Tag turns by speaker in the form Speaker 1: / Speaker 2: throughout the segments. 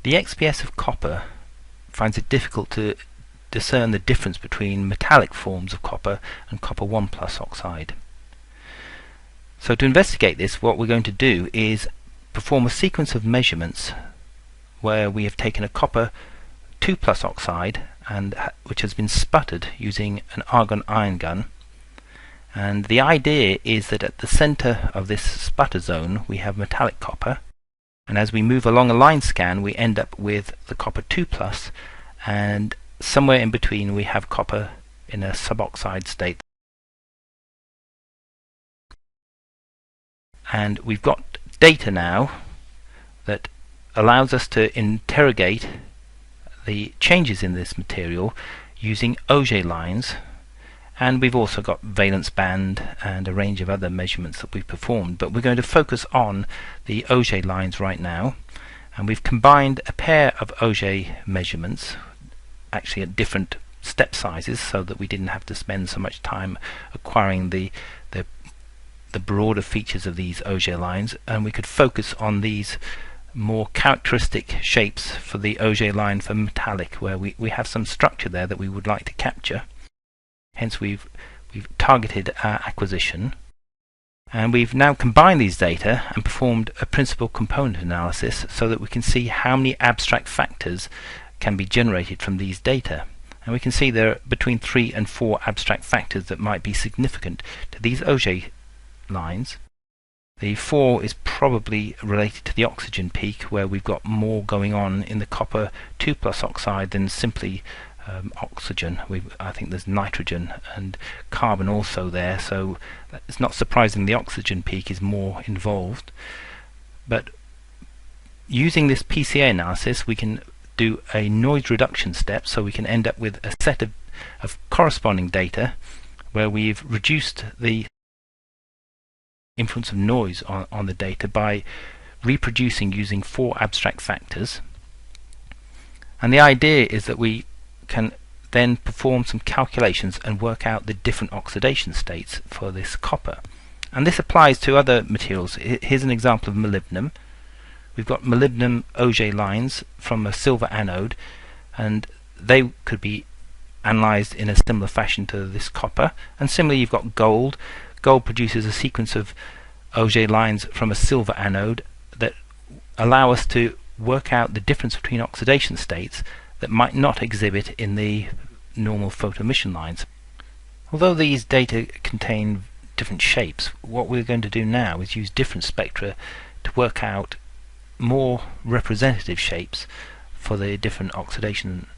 Speaker 1: The XPS of copper finds it difficult to discern the difference between metallic forms of copper and copper 1 plus oxide. So to investigate this, what we're going to do is perform a sequence of measurements where we have taken a copper 2 plus oxide which has been sputtered using an argon ion gun, and the idea is that at the center of this sputter zone we have metallic copper, and as we move along a line scan we end up with the copper 2 plus, and somewhere in between we have copper in a suboxide state. And we've got data now that allows us to interrogate the changes in this material using Auger lines, and we've also got valence band and a range of other measurements that we've performed, but we're going to focus on the Auger lines right now. And we've combined a pair of Auger measurements, actually at different step sizes, so that we didn't have to spend so much time acquiring the broader features of these Auger lines, and we could focus on these more characteristic shapes for the Auger line for metallic, where we have some structure there that we would like to capture. Hence we've targeted our acquisition, and we've now combined these data and performed a principal component analysis so that we can see how many abstract factors can be generated from these data. And we can see there are between 3 and 4 abstract factors that might be significant to these Auger lines. The 4 is probably related to the oxygen peak, where we've got more going on in the copper 2 plus oxide than simply oxygen. I think there's nitrogen and carbon also there, so it's not surprising the oxygen peak is more involved. But using this PCA analysis we can do a noise reduction step, so we can end up with a set of corresponding data where we've reduced the influence of noise on the data by reproducing using 4 abstract factors. And the idea is that we can then perform some calculations and work out the different oxidation states for this copper. And this applies to other materials. Here's an example of molybdenum. We've got molybdenum Auger lines from a silver anode, and they could be analysed in a similar fashion to this copper. And similarly you've got gold. Gold produces a sequence of Auger lines from a silver anode that allow us to work out the difference between oxidation states that might not exhibit in the normal photoemission lines. Although these data contain different shapes, what we're going to do now is use different spectra to work out more representative shapes for the different oxidation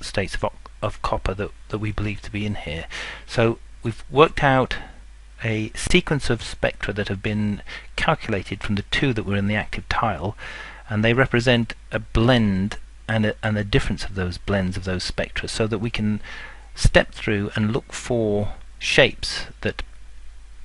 Speaker 1: states of copper that we believe to be in here. So we've worked out a sequence of spectra that have been calculated from the 2 that were in the active tile, and they represent a blend and a difference of those blends of those spectra, so that we can step through and look for shapes that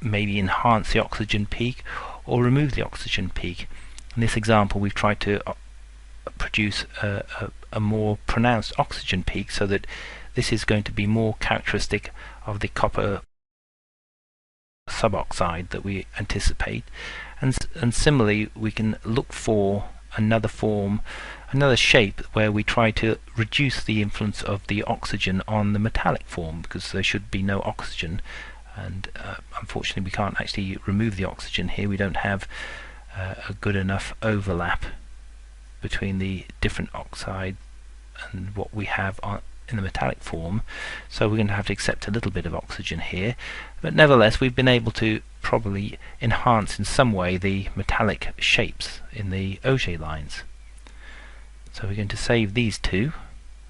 Speaker 1: maybe enhance the oxygen peak or remove the oxygen peak. In this example we've tried to produce a more pronounced oxygen peak, so that this is going to be more characteristic of the copper suboxide that we anticipate. And similarly we can look for another form, another shape, where we try to reduce the influence of the oxygen on the metallic form, because there should be no oxygen, and unfortunately we can't actually remove the oxygen here. We don't have a good enough overlap between the different oxide and what we have in the metallic form, so we're going to have to accept a little bit of oxygen here. But nevertheless we've been able to probably enhance in some way the metallic shapes in the Auger lines. So we're going to save these 2,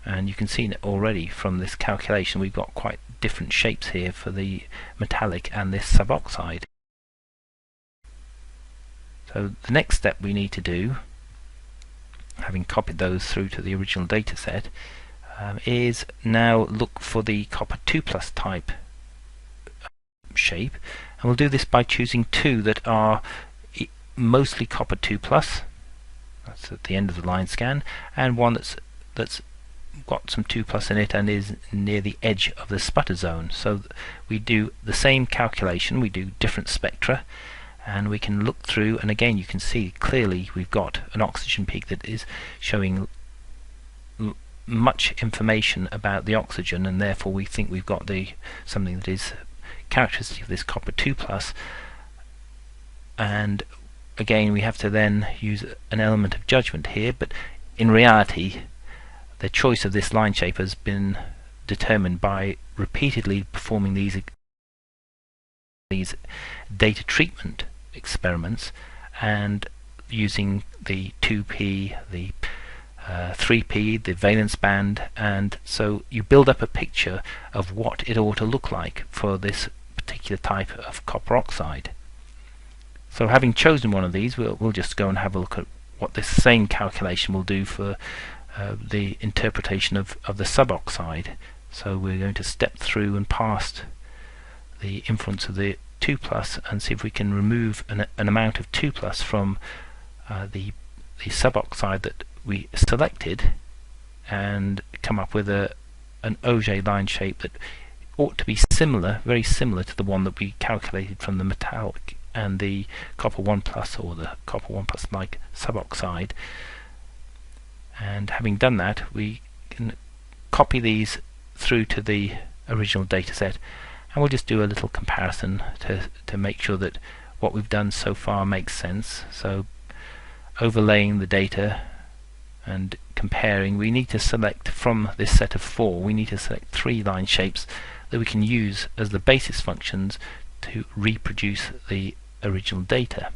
Speaker 1: and you can see already from this calculation we've got quite different shapes here for the metallic and this suboxide. So the next step we need to do, having copied those through to the original data set, is now look for the copper 2 plus type shape, and we'll do this by choosing 2 that are mostly copper 2 plus, that's at the end of the line scan, and one that's got some 2 plus in it and is near the edge of the sputter zone. So we do the same calculation, we do different spectra, and we can look through, and again you can see clearly we've got an oxygen peak that is showing much information about the oxygen, and therefore we think we've got something that is characteristic of this copper 2+. And again we have to then use an element of judgment here, but in reality the choice of this line shape has been determined by repeatedly performing these data treatment experiments and using the 2p, the 3p, the valence band, and so you build up a picture of what it ought to look like for this particular type of copper oxide. So having chosen one of these, we'll just go and have a look at what this same calculation will do for the interpretation of the suboxide. So we're going to step through and past the influence of the 2+ and see if we can remove an amount of 2+ from the suboxide that we selected, and come up with an Auger line shape that ought to be similar, very similar to the one that we calculated from the metallic and the copper 1+, or the copper 1+ like suboxide. And having done that, we can copy these through to the original data set, and we'll just do a little comparison to make sure that what we've done so far makes sense. So overlaying the data and comparing, we need to select from this set of 4, we need to select 3 line shapes that we can use as the basis functions to reproduce the original data.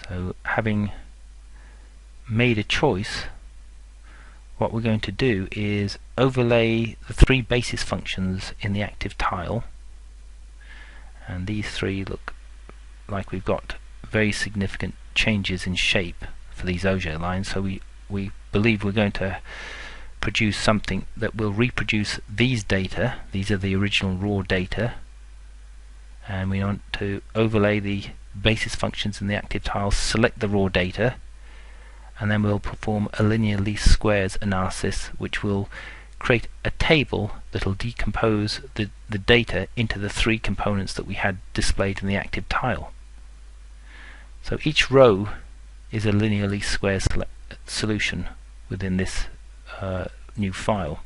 Speaker 1: So having made a choice, what we're going to do is overlay the 3 basis functions in the active tile, and these 3 look like we've got very significant changes in shape for these Auger lines. So we believe we're going to produce something that will reproduce these data. These are the original raw data, and we want to overlay the basis functions in the active tile, select the raw data, and then we'll perform a linear least squares analysis, which will create a table that will decompose the data into the 3 components that we had displayed in the active tile. So each row is a linear least squares solution within this new file,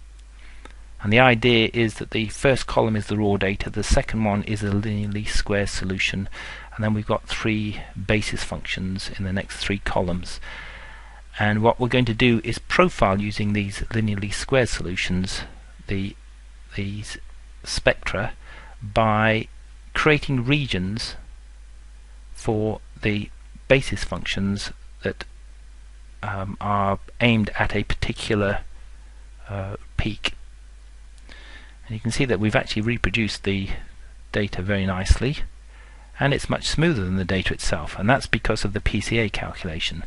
Speaker 1: and the idea is that the first column is the raw data, the second one is a linear least squares solution, and then we've got 3 basis functions in the next 3 columns. And what we're going to do is profile, using these linear least squares solutions, these spectra by creating regions for the basis functions that are aimed at a particular peak. And you can see that we've actually reproduced the data very nicely, and it's much smoother than the data itself, and that's because of the PCA calculation.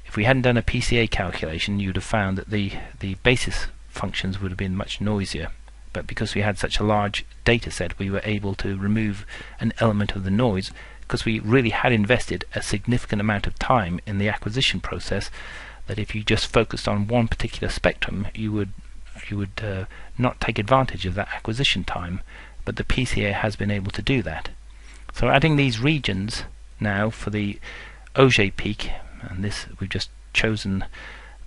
Speaker 1: If we hadn't done a PCA calculation, you'd have found that the basis functions would have been much noisier, but because we had such a large data set, we were able to remove an element of the noise, because we really had invested a significant amount of time in the acquisition process, that if you just focused on one particular spectrum, you would not take advantage of that acquisition time, but the PCA has been able to do that. So adding these regions now for the Auger peak, and this we've just chosen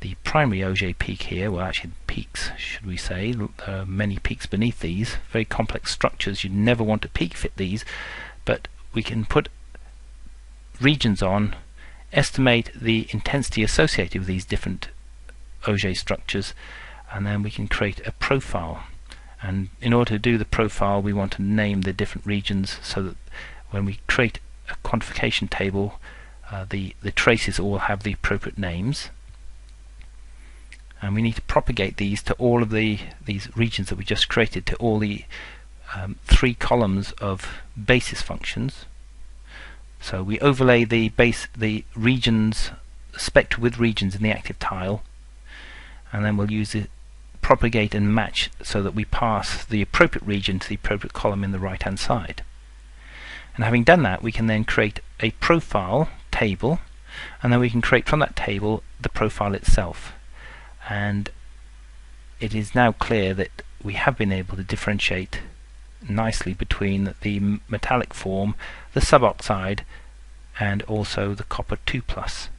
Speaker 1: the primary Auger peak here, well actually peaks should we say, there are many peaks beneath these, very complex structures, you'd never want to peak fit these, but we can put regions on, estimate the intensity associated with these different Auger structures, and then we can create a profile. And in order to do the profile, we want to name the different regions so that when we create a quantification table, the traces all have the appropriate names. And we need to propagate these to all of these regions that we just created, to all the 3 columns of basis functions. So we overlay the regions, spectra with regions in the active tile, and then we'll use it propagate and match so that we pass the appropriate region to the appropriate column in the right hand side. And having done that, we can then create a profile table, and then we can create from that table the profile itself. And it is now clear that we have been able to differentiate nicely between the metallic form, the suboxide, and also the copper 2+.